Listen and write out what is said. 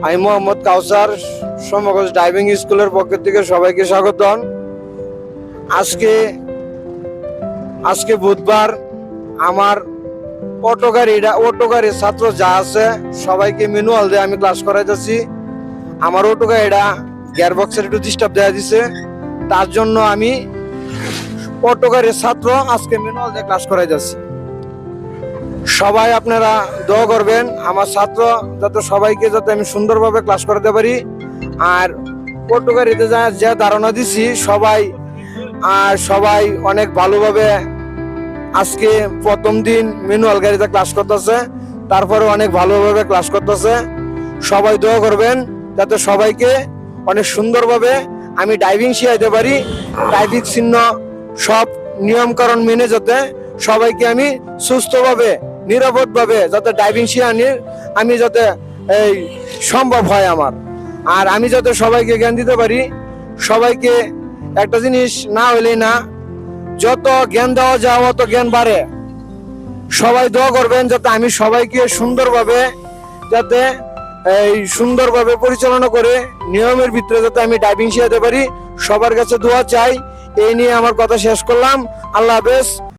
আমি মোহাম্মদ কাউসার সমগ্র ড্রাইভিং স্কুলের পক্ষ থেকে সবাইকে স্বাগতম। আজকে বুধবার আমার অটো গাড়ির ছাত্র যা আছে সবাইকে ম্যানুয়াল দিয়ে আমি ক্লাস করাইতেছি। আমার অটো গাড়িটা গিয়ারবক্সের একটু ডিস্টার্ব দেওয়া দিছে, তার জন্য আমি অটো গাড়ির ছাত্র আজকে ম্যানুয়াল দিয়ে ক্লাস করাইতেছি। সবাই আপনারা দোয়া করবেন আমার ছাত্র যাতে সবাইকে যাতে আমি সুন্দরভাবে ক্লাস করাতে পারি। আর অটো গাড়িতে যে ধারণা দিছি সবাই অনেক ভালোভাবে আজকে প্রথম দিন ম্যানুয়াল গাড়িতে ক্লাস করতেছে, তারপরে অনেক ভালোভাবে ক্লাস করতেছে। সবাই দোয়া করবেন যাতে সবাইকে অনেক সুন্দরভাবে আমি ড্রাইভিং শিখাইতে পারি। ট্রাফিক চিহ্ন সব নিয়মকানুন মেনে যাতে সবাইকে আমি সুস্থভাবে নিরাপদভাবে যাতে ড্রাইভিং শিখানির আমি যাতে এই সম্ভব হয় আমার। আর আমি যাতে সবাইকে জ্ঞান দিতে পারি। সবাইকে একটা জিনিস না হইলেই না, যত জ্ঞান দেওয়া যায় অত জ্ঞান বাড়ে। সবাই দোয়া করবেন যাতে আমি সবাইকে সুন্দরভাবে পরিচালনা করে নিয়মের ভিতরে যাতে আমি ড্রাইভিং শিখাতে পারি। সবার কাছে দোয়া চাই। এই নিয়ে আমার কথা শেষ করলাম। আল্লাহ হাফেজ।